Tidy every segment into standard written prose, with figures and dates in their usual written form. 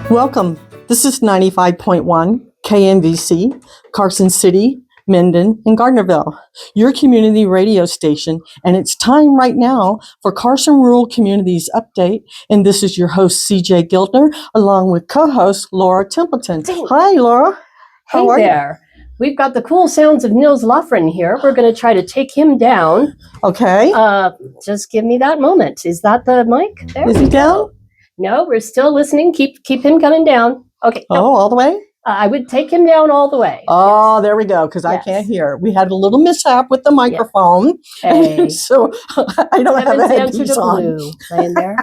Welcome. This is 95.1 KNVC, Carson City, Minden, and Gardnerville, your community radio station. And it's time right now for Carson Rural Communities Update. And this is your host, CJ Gildner, along with co-host Laura Templeton. Hi, Laura. How are you? We've got the cool sounds of Nils Lofgren here. We're going to try to take him down. Okay. Just give me that moment. Is that the mic? There is he down? No, we're still listening. Keep him coming down. Okay. No. Oh, all the way? I would take him down all the way. Oh, yes. There we go, because yes. I can't hear. We had a little mishap with the microphone, hey. So I don't have a headpiece on. Blue playing there.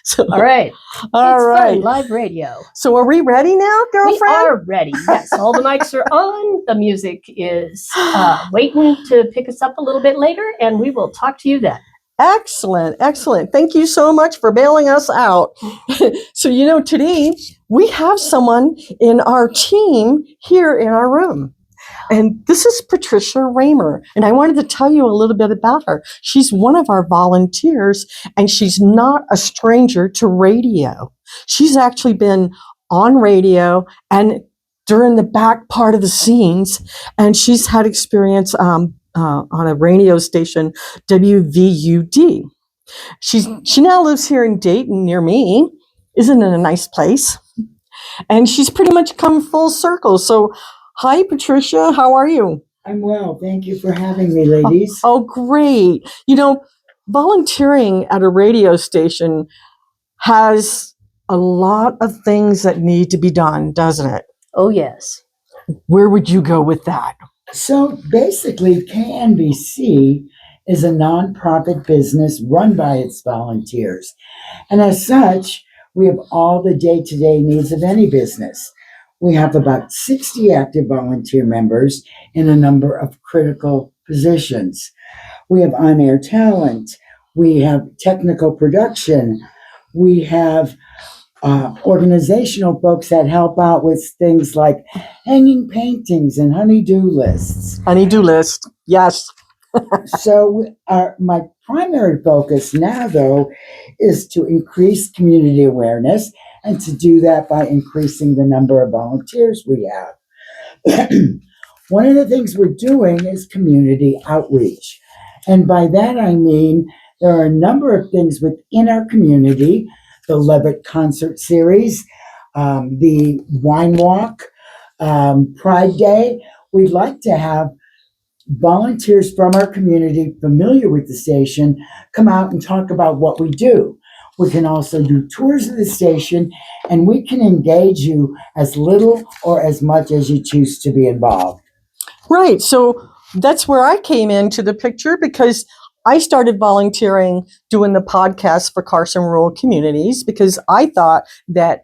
So, all right. All right. Fun, live radio. So are we ready now, girlfriend? We are ready. Yes, all the mics are on. The music is waiting to pick us up a little bit later, and we will talk to you then. Excellent. Excellent. Thank you so much for bailing us out. So, today we have someone in our team here in our room. And this is Patricia Raymer. And I wanted to tell you a little bit about her. She's one of our volunteers, and she's not a stranger to radio. She's actually been on radio and during the back part of the scenes, and she's had experience on a radio station, WVUD. She now lives here in Dayton near me. Isn't it a nice place? And she's pretty much come full circle. So, hi, Patricia. How are you? I'm well. Thank you for having me, ladies. Oh, great. Volunteering at a radio station has a lot of things that need to be done, doesn't it? Oh, yes. Where would you go with that? So basically, KNVC is a nonprofit business run by its volunteers. And as such, we have all the day-to-day needs of any business. We have about 60 active volunteer members in a number of critical positions. We have on-air talent. We have technical production. We have organizational folks that help out with things like hanging paintings and honey-do lists. Honey-do list, yes. So my primary focus now, though, is to increase community awareness, and to do that by increasing the number of volunteers we have. One of the things we're doing is community outreach. And by that I mean there are a number of things within our community: the Levitt Concert Series, the Wine Walk, Pride Day. We'd like to have volunteers from our community familiar with the station come out and talk about what we do. We can also do tours of the station, and we can engage you as little or as much as you choose to be involved. Right. So that's where I came into the picture, because I started volunteering doing the podcast for Carson Rural Communities, because I thought that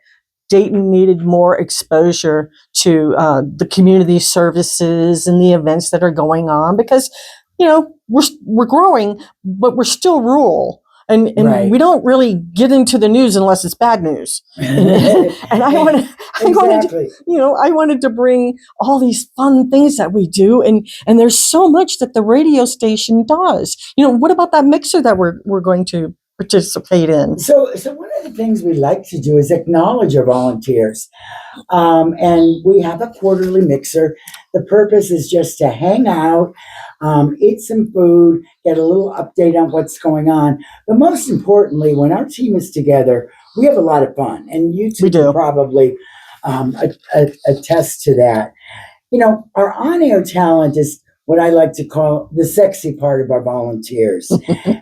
Dayton needed more exposure to the community services and the events that are going on, because, we're growing, but we're still rural. And right. We don't really get into the news unless it's bad news. And I wanted to bring all these fun things that we do. And there's so much that the radio station does. What about that mixer that we're going to participate in? So one of the things we like to do is acknowledge our volunteers. And we have a quarterly mixer. The purpose is just to hang out, eat some food, get a little update on what's going on. But most importantly, when our team is together, we have a lot of fun. And you two can probably attest to that. Our on-air talent is what I like to call the sexy part of our volunteers.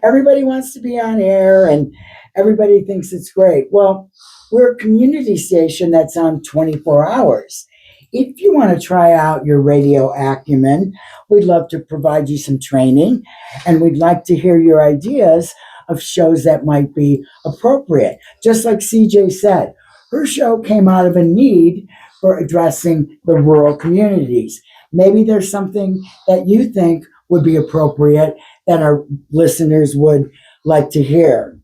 Everybody wants to be on air, and everybody thinks it's great. Well, we're a community station that's on 24 hours. If you want to try out your radio acumen, we'd love to provide you some training, and we'd like to hear your ideas of shows that might be appropriate. Just like CJ said, her show came out of a need for addressing the rural communities. Maybe there's something that you think would be appropriate that our listeners would like to hear.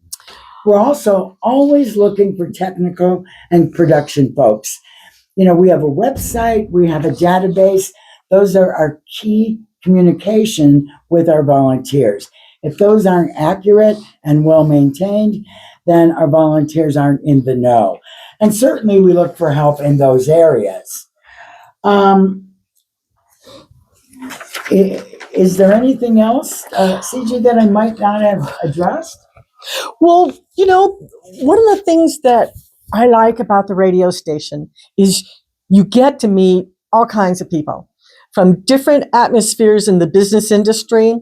We're also always looking for technical and production folks. We have a website, we have a database. Those are our key communication with our volunteers. If those aren't accurate and well maintained, then our volunteers aren't in the know. And certainly we look for help in those areas. Is there anything else, CJ, that I might not have addressed? Well, one of the things that I like about the radio station is you get to meet all kinds of people from different atmospheres in the business industry,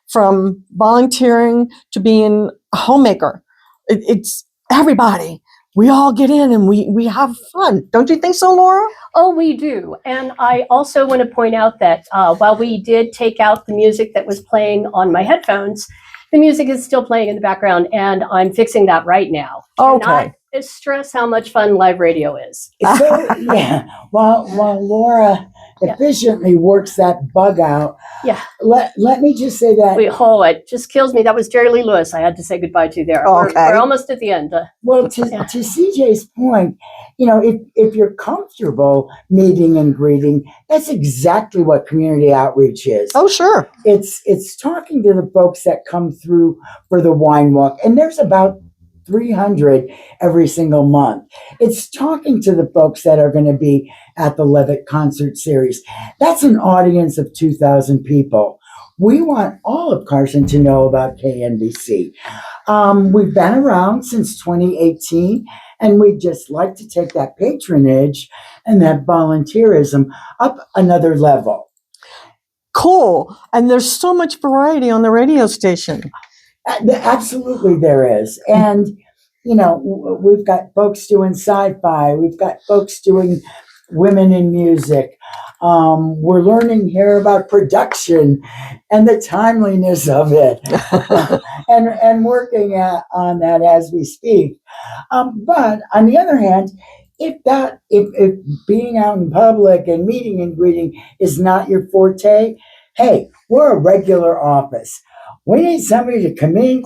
from volunteering to being a homemaker. It's everybody. We all get in and we have fun. Don't you think so, Laura? Oh, we do. And I also want to point out that while we did take out the music that was playing on my headphones, the music is still playing in the background, and I'm fixing that right now. Okay. Cannot stress how much fun live radio is. So, yeah, while Laura efficiently works that bug out, Yeah. let me just say that. It just kills me. That was Jerry Lee Lewis I had to say goodbye to there. Okay. We're almost at the end. Well, to CJ's point, if you're comfortable meeting and greeting, that's exactly what community outreach is. Oh, sure. It's talking to the folks that come through for the wine walk, and there's about 300 every single month. It's talking to the folks that are going to be at the Levitt concert series. That's an audience of 2,000 people. We want all of Carson to know about KNBC. We've been around since 2018, and we'd just like to take that patronage and that volunteerism up another level. Cool. And there's so much variety on the radio station. Absolutely there is. And, we've got folks doing sci-fi. We've got folks doing women in music. We're learning here about production and the timeliness of it and working on that as we speak. But on the other hand, if being out in public and meeting and greeting is not your forte, hey, we're a regular office. We need somebody to come in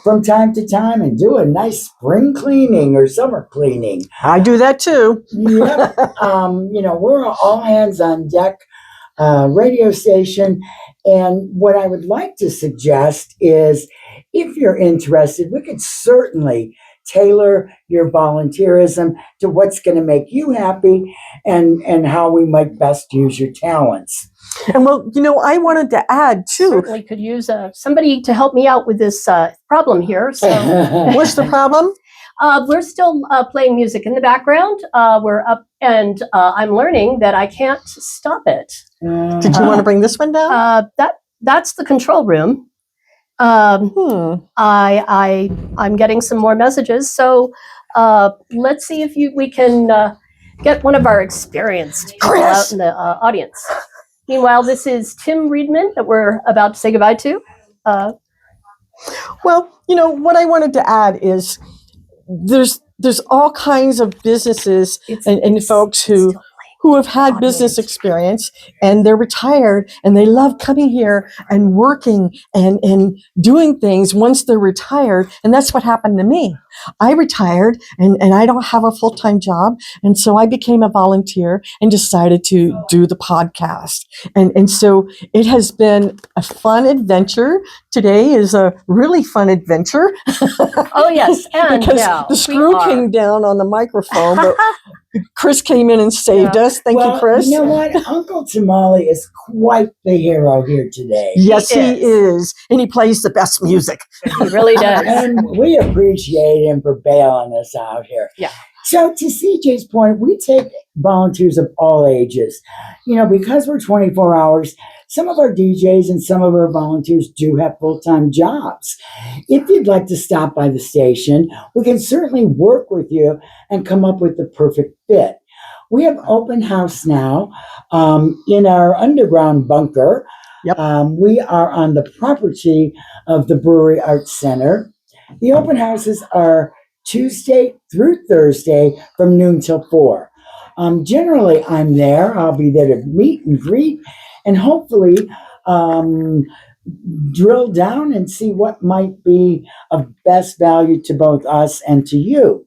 from time to time and do a nice spring cleaning or summer cleaning. I do that too. Yep. We're all hands on deck radio station. And what I would like to suggest is, if you're interested, we could certainly tailor your volunteerism to what's going to make you happy and how we might best use your talents. And I wanted to add too. Certainly could use somebody to help me out with this problem here. So, What's the problem? we're still playing music in the background. We're up, and I'm learning that I can't stop it. Did you want to bring this one down? That's the control room. I'm getting some more messages. So let's see if we can get one of our experienced people out in the audience. Meanwhile, this is Tim Reedman that we're about to say goodbye to. What I wanted to add is there's all kinds of businesses and folks who have had business experience, and they're retired and they love coming here and working and doing things once they're retired. And that's what happened to me. I retired and I don't have a full-time job. And so I became a volunteer and decided to do the podcast. And so it has been a fun adventure. Today is a really fun adventure. Oh, yes. And because now the screw came down on the microphone, but Chris came in and saved us. Thank you, Chris. You know what? Uncle Tamale is quite the hero here today. Yes, he is. And he plays the best music. He really does. And we appreciate him for bailing us out here. Yeah. So to CJ's point, we take volunteers of all ages. Because we're 24 hours, some of our DJs and some of our volunteers do have full-time jobs. If you'd like to stop by the station, we can certainly work with you and come up with the perfect fit. We have open house now in our underground bunker. Yep. We are on the property of the Brewery Arts Center. The open houses are Tuesday through Thursday from noon till 4. Generally, I'm there. I'll be there to meet and greet and hopefully drill down and see what might be of best value to both us and to you.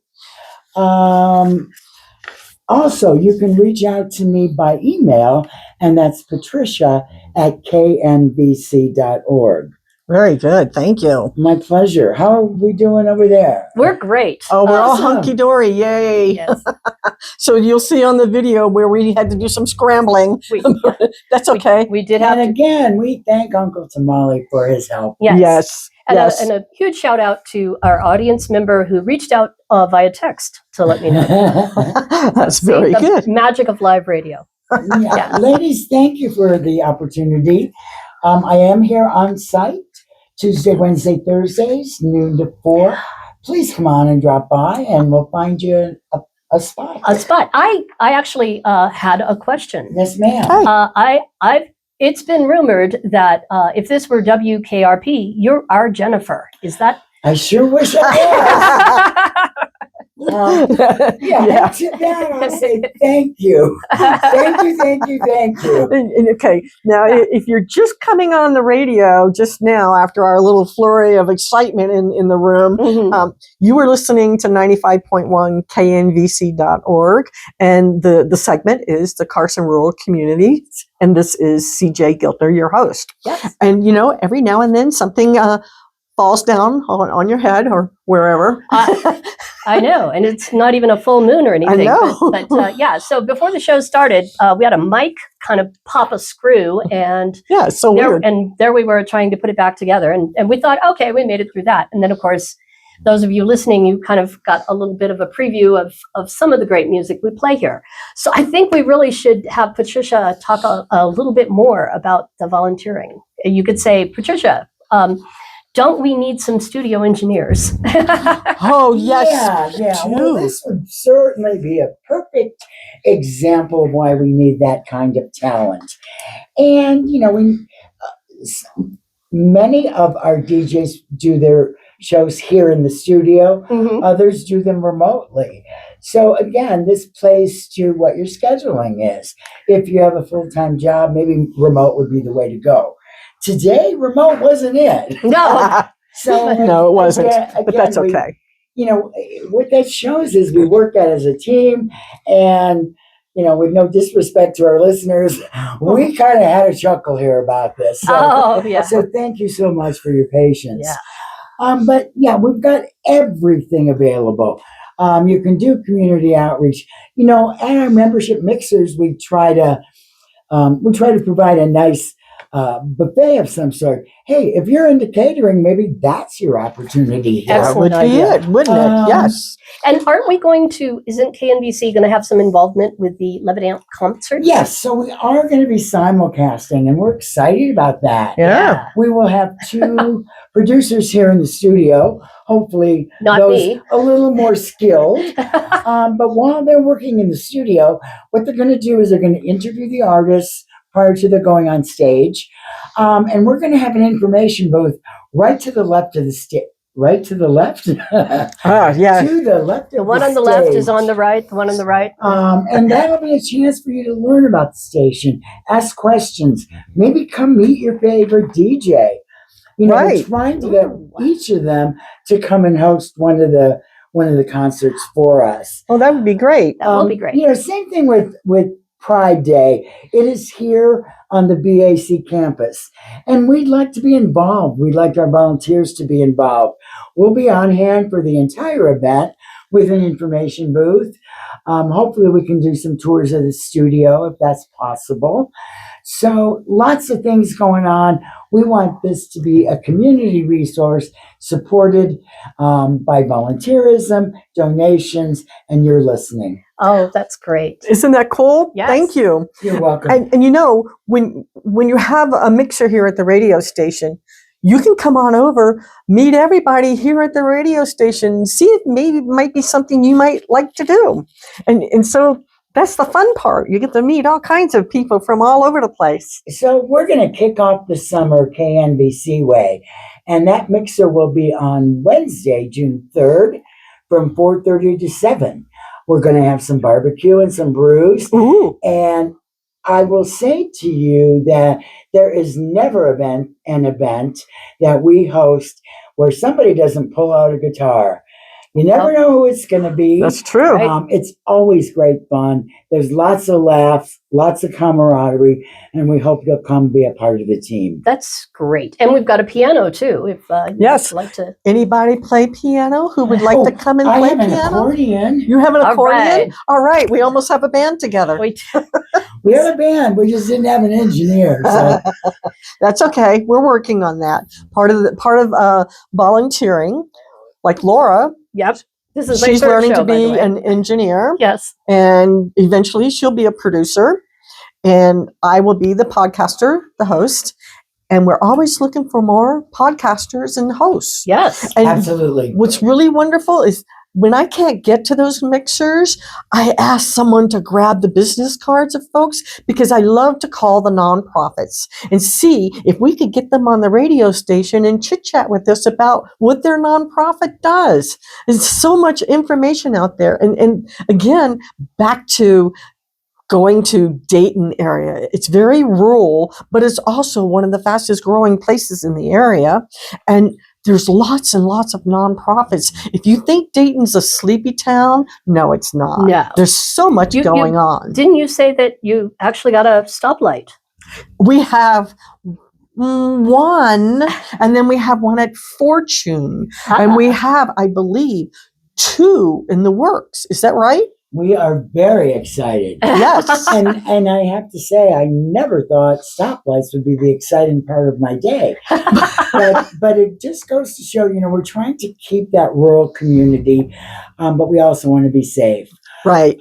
Also, you can reach out to me by email, and that's Patricia@knbc.org. Very good. Thank you. My pleasure. How are we doing over there? We're great. Oh, we're all Awesome. hunky-dory. Yay. Yes. So you'll see on the video where we had to do some scrambling. That's okay. We did have And to. again, we thank Uncle Tamale for his help. Yes. Yes. And, Yes. and a huge shout out to our audience member who reached out via text to let me know. That's See, very the good. magic of live radio. Yeah. Ladies, thank you for the opportunity. I am here on site Tuesday, Wednesday, Thursdays, noon to 4. Please come on and drop by, and we'll find you a spot. A spot. I actually had a question. Yes, ma'am. Hi. It's been rumored that if this were WKRP, you're our Jennifer. Is that? I sure wish I was. Yeah. And to that, I'll say thank you. Thank you. And okay, now if you're just coming on the radio just now after our little flurry of excitement in the room, Mhm. you were listening to 95.1 knvc.org, and the segment is the Carson Rural Community, and this is CJ Giltner, your host. Yes. And every now and then something falls down on your head or wherever. I know, and it's not even a full moon or anything. I know. But yeah, so before the show started, we had a mic kind of pop a screw, and Yeah, it's so weird. there we were trying to put it back together, and we thought, okay, we made it through that. And then, of course, those of you listening, you kind of got a little bit of a preview of some of the great music we play here. So I think we really should have Patricia talk a little bit more about the volunteering. You could say, Patricia, don't we need some studio engineers? Oh, yes. Yeah. True. Well, this would certainly be a perfect example of why we need that kind of talent. And, many of our DJs do their shows here in the studio. Mhm. Others do them remotely. So again, this plays to what your scheduling is. If you have a full-time job, maybe remote would be the way to go. Today, remote wasn't it. No. So No, it wasn't. again, But that's we- okay. what that shows is we work out as a team, and with no disrespect to our listeners, we kind of had a chuckle here about this. So, Oh, yeah. so thank you so much for your patience. Yeah. But yeah, we've got everything available. You can do community outreach. At our membership mixers, we try to provide a nice buffet of some sort. Hey, if you're into catering, maybe that's your opportunity here. That would be it, wouldn't it? Yes. And isn't KNVC going to have some involvement with the Lebanon concert? Yes, so we are going to be simulcasting, and we're excited about that. Yeah. We will have 2 producers here in the studio, hopefully Not those me. a little more skilled. But while they're working in the studio, what they're going to do is they're going to interview the artists prior to their going on stage. And we're going to have an information booth right to the left of the stage. Right to the left? Yeah. To the left of The one the on the left is stage. on the right. The one on the right. And that'll be a chance for you to learn about the station, ask questions, maybe come meet your favorite DJ. Right. We're trying to get each of them to come and host one of the concerts for us. Oh, that would be great. That will be great. Same thing with Pride Day. It is here on the BAC campus, and we'd like to be involved. We'd like our volunteers to be involved. We'll be on hand for the entire event with an information booth. Hopefully we can do some tours of the studio if that's possible. So lots of things going on. We want this to be a community resource supported by volunteerism, donations, and your listening. Oh, that's great. Isn't that cool? Yes. Thank you. You're welcome. And when you have a mixer here at the radio station, you can come on over, meet everybody here at the radio station, see if maybe it might be something you might like to do. And so that's the fun part. You get to meet all kinds of people from all over the place. So we're going to kick off the summer KNBC way, and that mixer will be on Wednesday, June 3rd from 4:30 to 7. We're going to have some barbecue and some brews. Ooh. And I will say to you that there is never an event that we host where somebody doesn't pull out a guitar. You never know who it's going to be. That's true. Right. It's always great fun. There's lots of laughs, lots of camaraderie, and we hope you'll come be a part of the team. That's great. And we've got a piano too, if Yes. you'd like to. Anybody play piano who would like to come and I play have an piano? accordion. You have an All accordion? right. All right. We almost have a band together. Wait. We have a band. We just didn't have an engineer. So. That's okay. We're working on that. Part of volunteering, like Laura, Yep. This is my she's third learning show, to by the be way. an engineer, Yes. and eventually she'll be a producer, and I will be the podcaster, the host. And we're always looking for more podcasters and hosts. Yes. And Absolutely. what's really wonderful is when I can't get to those mixers, I ask someone to grab the business cards of folks because I love to call the nonprofits and see if we could get them on the radio station and chit chat with us about what their nonprofit does. There's so much information out there. And again, back to going to Dayton area. It's very rural, but it's also one of the fastest growing places in the area. And there's lots and lots of nonprofits. If you think Dayton's a sleepy town, no, it's not. No. There's so much You- going on. Didn't you say that you actually got a stoplight? We have one, and then we have one at Fortune. And we have, I believe, 2 in the works. Is that right? We are very excited. Yes. And I have to say, I never thought stoplights would be the exciting part of my day. But it just goes to show, we're trying to keep that rural community, but we also want to be safe. Right.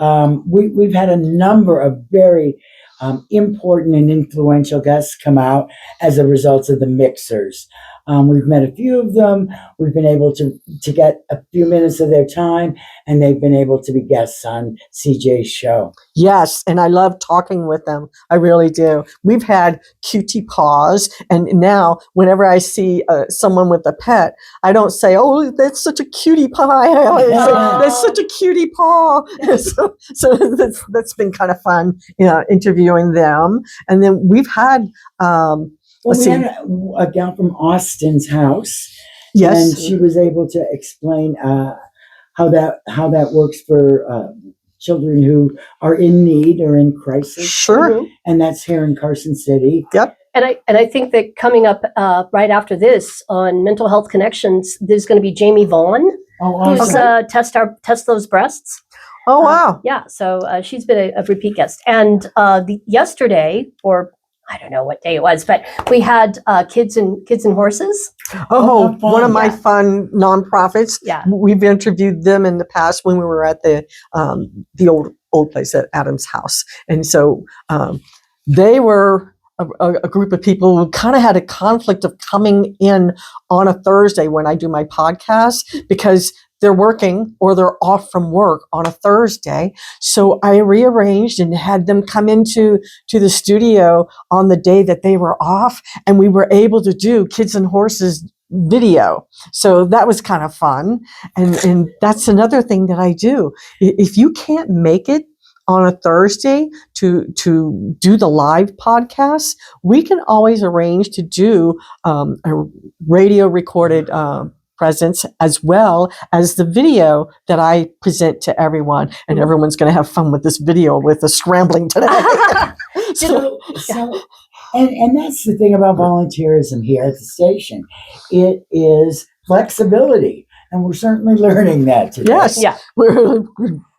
We've had a number of very important and influential guests come out as a result of the mixers. We've met a few of them. We've been able to get a few minutes of their time, and they've been able to be guests on CJ's show. Yes, and I love talking with them. I really do. We've had cutie paws, and now whenever I see someone with a pet, I don't say, "Oh, that's such a cutie pie." I always say, "That's such a cutie paw." so that's been kind of fun, interviewing them. And then we've had. Well, we had a gal from Austin's house, Yes, and she was able to explain how that works for children who are in need or in crisis. sure. And that's here in Carson City. And I think that coming up right after this on Mental Health Connections, there's going to be Jamie Vaughn, Oh, who's awesome. test those breasts. Oh wow. Yeah, so she's been a repeat guest. And yesterday, or I don't know what day it was, but we had kids and horses. Oh, fun. one of my Yeah. fun nonprofits. Yeah. We've interviewed them in the past when we were at the old place at Adam's house, and so they were a group of people who kind of had a conflict of coming in on a Thursday when I do my podcast because they're working or they're off from work on a Thursday. So I rearranged and had them come into the studio on the day that they were off, and we were able to do Kids and Horses video. So that was kind of fun. And that's another thing that I do. If you can't make it on a Thursday to do the live podcast, we can always arrange to do a radio recorded presence as well as the video that I present to everyone. And everyone's going to have fun with this video with the scrambling today. So and that's the thing about volunteerism here at the station. It is flexibility, and we're certainly learning that today. Yes, Yeah. we're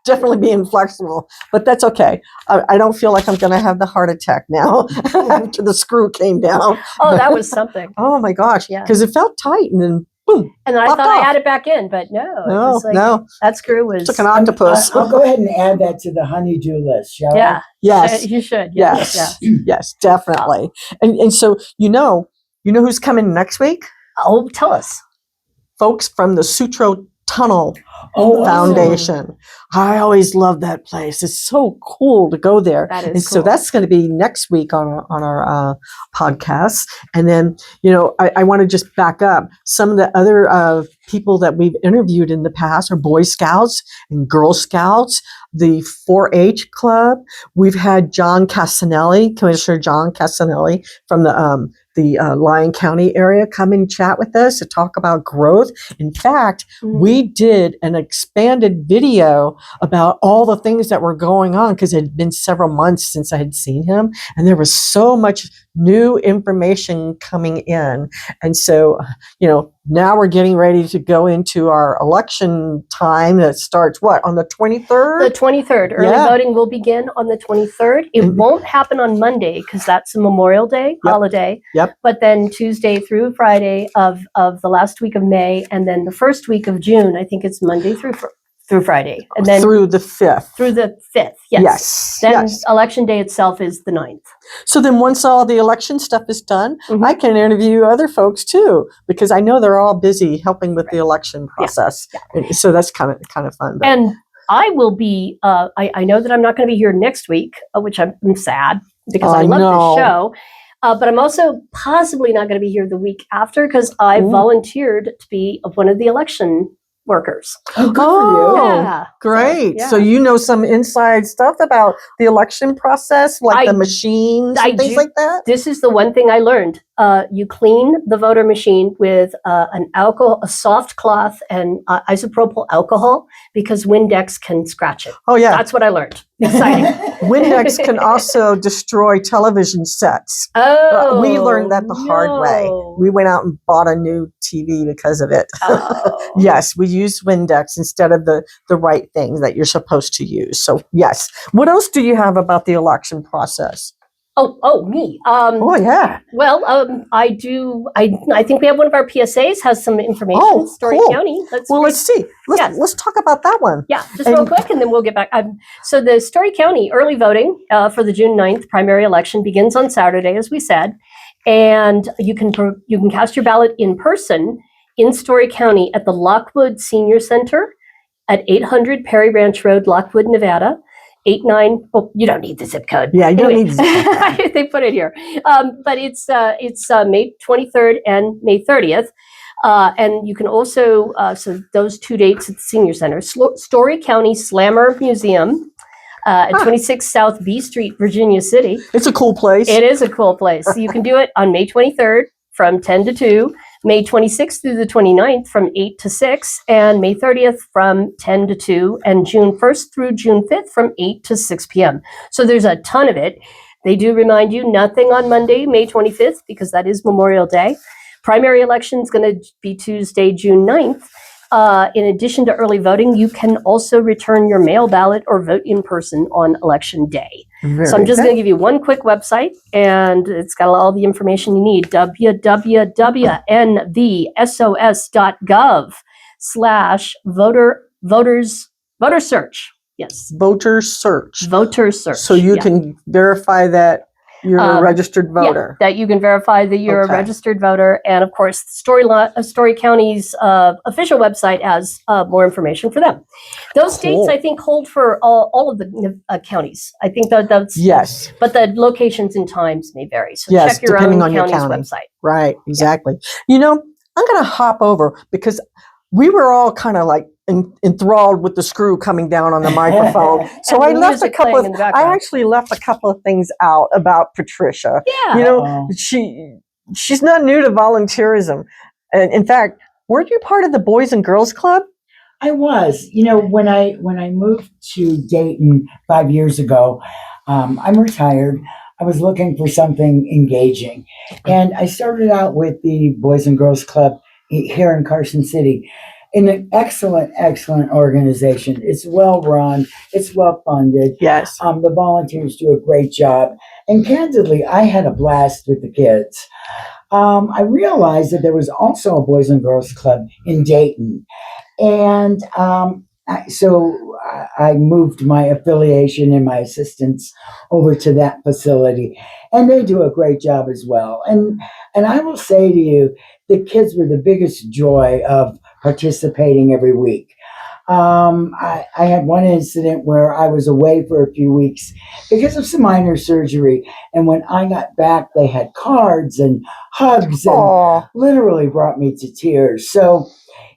definitely being flexible, but that's okay. I don't feel like I'm going to have the heart attack now after the screw came down. Oh, that was something. Oh my gosh, Yeah. because it felt tight and then boom. And I Popped thought I off. had it back in, but no. It was like, No, that screw was. took an octopus. I'll go ahead and add that to the honey-do list, shall I? Yeah. Yes. You should. Yes, Yeah. yes, definitely. And so you know who's coming next week? Oh, tell us. Folks from the Sutro Tunnel Oh, awesome. Foundation. I always love that place. It's so cool to go there. That is And so cool. that's going to be next week on our podcast. And then, I want to just back up. Some of the other people that we've interviewed in the past are Boy Scouts and Girl Scouts, the 4-H Club. We've had John Casanelli, Commissioner John Casanelli from the the Lyon County area come and chat with us to talk about growth. In fact, Mhm. we did an expanded video about all the things that were going on because it had been several months since I had seen him, and there was so much new information coming in. And so, now we're getting ready to go into our election time that starts on the 23rd? The 23rd. Early Yeah. voting will begin on the 23rd. It Mhm. won't happen on Monday because that's a Memorial Day Yep. holiday. Yep. But then Tuesday through Friday of the last week of May, and then the first week of June, I think it's Monday through Friday. And then Through the 5th. through the 5th. Yes. Yes. Then Yes. election day itself is the 9th. So then once all the election stuff is done, Mhm. I can interview other folks too, because I know they're all busy helping with the election process. And so that's kind of fun. But And I will be, I know that I'm not going to be here next week, which I'm sad because I love know. this show. But I'm also possibly not going to be here the week after because I Ooh. volunteered to be one of the election workers. Oh, good for you. Yeah. Great. So, So you know some inside stuff about the election process, like I- the machines I and things do. like that? This is the one thing I learned. You clean the voter machine with a soft cloth and isopropyl alcohol because Windex can scratch it. Oh, yeah. That's what I learned. Exciting. Windex can also destroy television sets. Oh, We learned that the hard way. no. We went out and bought a new TV because of it. Oh. Yes, we use Windex instead of the right thing that you're supposed to use. So, yes. What else do you have about the election process? Me. Oh, yeah. Well, I do. I think we have one of our PSAs has some information. Oh, Story cool. County. Let's see. Let's talk about that one. Yeah, just real quick, and then we'll get back. So the Story County early voting for the June 9th primary election begins on Saturday, as we said, and you can cast your ballot in person in Story County at the Lockwood Senior Center at 800 Perry Ranch Road, Lockwood, Nevada. 89. Well, you don't need the zip code. Yeah, you don't Anyway, need the zip code. they put it here, but it's May 23rd and May 30th. And you can also, so those 2 dates at the Senior Center, Story County Slammer Museum at 26 South B Street, Virginia City. It's a cool place. It is a cool place. You can do it on May 23rd from 10 to 2, May 26th through the 29th from 8 to 6, and May 30th from 10 to 2, and June 1st through June 5th from 8 to 6 p.m. So there's a ton of it. They do remind you nothing on Monday, May 25th, because that is Memorial Day. Primary election is going to be Tuesday, June 9th. In addition to early voting, you can also return your mail ballot or vote in person on election day. So I'm just going to give you one quick website, and it's got all the information you need. www.nvsos.gov/voter search. Yes. Voter search. Voter search. So you can verify that you're a registered voter. Yeah, that you can verify that you're a registered voter. And of course, Story County's official website has more information for them. Those dates, I think, hold for all of the counties. I think that's... Yes. But the locations and times may vary. So Yes, check your depending own on your county's county. website. Right, exactly. I'm going to hop over because we were all kind of like enthralled with the screw coming down on the microphone. So I left a couple of, I actually left a couple of things out about Patricia. Yeah. She's not new to volunteerism. And in fact, weren't you part of the Boys and Girls Club? I was. When I moved to Dayton 5 years ago, I'm retired. I was looking for something engaging. And I started out with the Boys and Girls Club here in Carson City. An excellent, excellent organization. It's well run. It's well funded. Yes. The volunteers do a great job. And candidly, I had a blast with the kids. I realized that there was also a Boys and Girls Club in Dayton. And so I moved my affiliation and my assistance over to that facility. And they do a great job as well. And I will say to you, the kids were the biggest joy of participating every week. I had one incident where I was away for a few weeks because of some minor surgery. And when I got back, they had cards and hugs and literally brought me to tears. So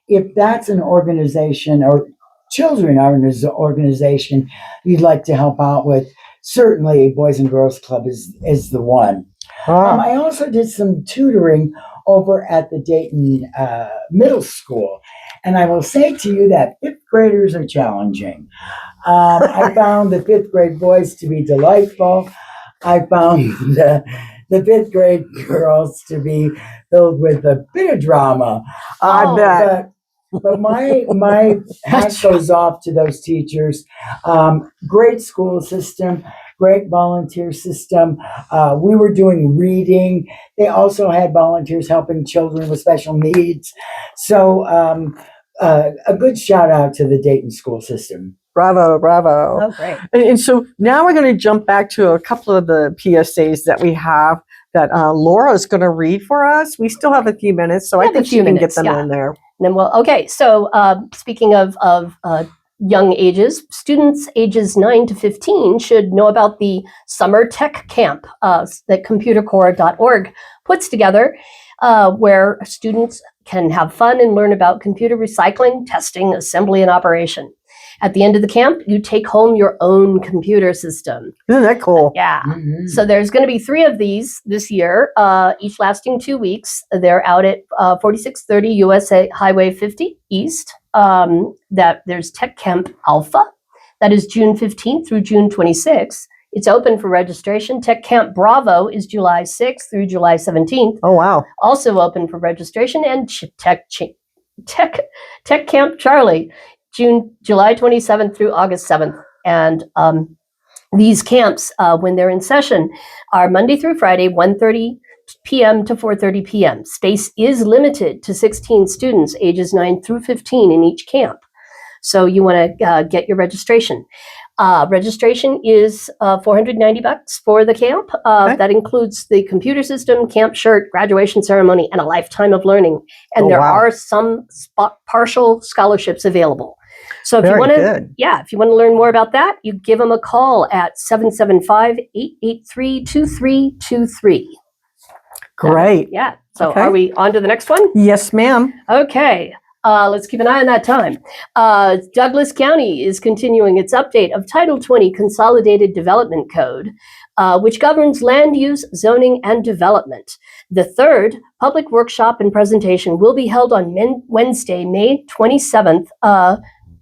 if that's an organization or children are an organization you'd like to help out with, certainly Boys and Girls Club is the one. I also did some tutoring over at the Dayton Middle School. And I will say to you that fifth graders are challenging. I found the fifth grade boys to be delightful. I found the fifth grade girls to be filled with a bit of drama. I bet. But my hat goes off to those teachers. Great school system, great volunteer system. We were doing reading. They also had volunteers helping children with special needs. So a good shout out to the Dayton school system. Bravo, bravo. Oh, great. And so now we're going to jump back to a couple of the PSAs that we have that Laura is going to read for us. We still have a few minutes, so I think she can get them in there. And then okay. So speaking of young ages, students ages 9 to 15 should know about the Summer Tech Camp that computercore.org puts together, where students can have fun and learn about computer recycling, testing, assembly, and operation. At the end of the camp, you take home your own computer system. Isn't that cool? Yeah. Mm-hmm. So there's going to be 3 of these this year, each lasting 2 weeks. They're out at 4630 USA Highway 50 East. That there's Tech Camp Alpha. That is June 15th through June 26th. It's open for registration. Tech Camp Bravo is July 6th through July 17th. Oh, wow. Also open for registration. And Tech Camp Charlie, July 27th through August 7th. And these camps, when they're in session, are Monday through Friday, 1:30 p.m. to 4:30 p.m. Space is limited to 16 students, ages 9 through 15 in each camp. So you want to get your registration. Registration is $490 for the camp. Okay. That includes the computer system, camp shirt, graduation ceremony, and a lifetime of learning. And there are some partial scholarships available. So if you want to, if you want to learn more about that, you give them a call at 775-883-2323. Great. Yeah. So are we on to the next one? Yes, ma'am. Okay. Let's keep an eye on that time. Douglas County is continuing its update of Title 20 Consolidated Development Code, which governs land use, zoning, and development. The third public workshop and presentation will be held on Wednesday, May 27th,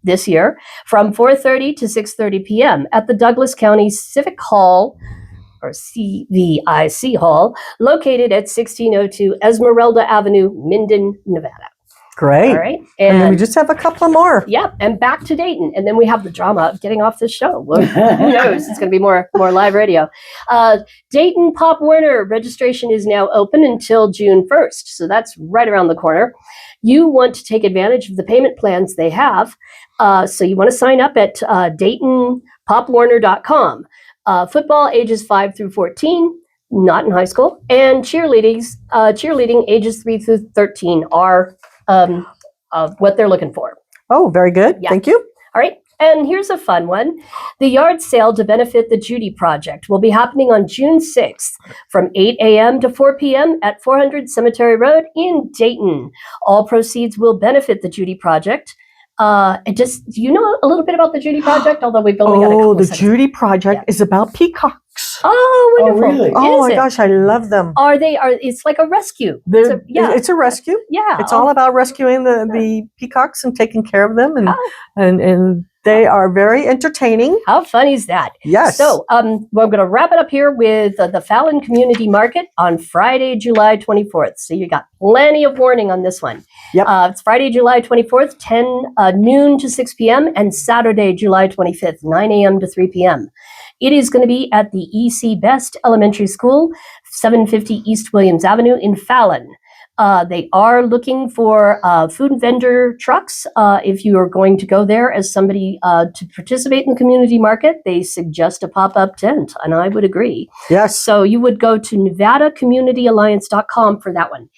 this year, from 4:30 to 6:30 p.m. at the Douglas County Civic Hall, or CVIC Hall, located at 1602 Esmeralda Avenue, Minden, Nevada. Great. All right. And then we just have a couple more. Yep. And back to Dayton. And then we have the drama of getting off this show. Well, who knows? It's going to be more live radio. Dayton Pop Warner registration is now open until June 1st. So that's right around the corner. You want to take advantage of the payment plans they have. So you want to sign up at DaytonPopWarner.com. Football ages 5 through 14. Not in high school. And cheerleading ages 3 through 13 are what they're looking for. Oh, very good. Yeah. Thank you. All right. And here's a fun one. The yard sale to benefit the Judy Project will be happening on June 6th from 8 a.m. to 4 p.m. at 400 Cemetery Road in Dayton. All proceeds will benefit the Judy Project. Do you know a little bit about the Judy Project? Although we've only got a couple the Judy Project is about peacocks. Oh, wonderful. Oh, really? Oh, my gosh, I love them. It's like a rescue. It's a rescue. Yeah. It's all about rescuing the peacocks and taking care of them. And they are very entertaining. How fun is that? Yes. So we're going to wrap it up here with the Fallon Community Market on Friday, July 24th. So you got plenty of warning on this one. Yep. It's Friday, July 24th, 10 noon to 6 p.m. and Saturday, July 25th, 9 a.m. to 3 p.m. It is going to be at the EC Best Elementary School, 750 East Williams Avenue in Fallon. They are looking for food vendor trucks. If you are going to go there as somebody to participate in the community market, they suggest a pop-up tent, and I would agree. Yes. So you would go to NevadaCommunityAlliance.com for that one.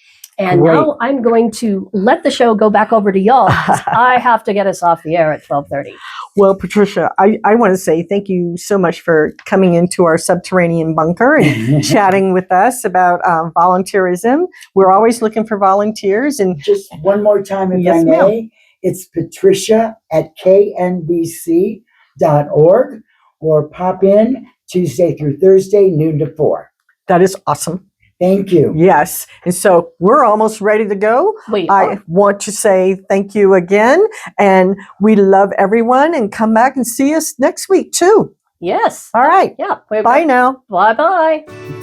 And now I'm going to let the show go back over to y'all because I have to get us off the air at 12:30. Well, Patricia, I want to say thank you so much for coming into our subterranean bunker and chatting with us about volunteerism. We're always looking for volunteers. And just one more time, if I may, it's Patricia at knbc.org or pop in Tuesday through Thursday, noon to 4. That is awesome. Thank you. Yes. And so we're almost ready to go. We I are. want to say thank you again. And we love everyone, and come back and see us next week too. Yes. All right. Yeah. Bye now. Bye-bye.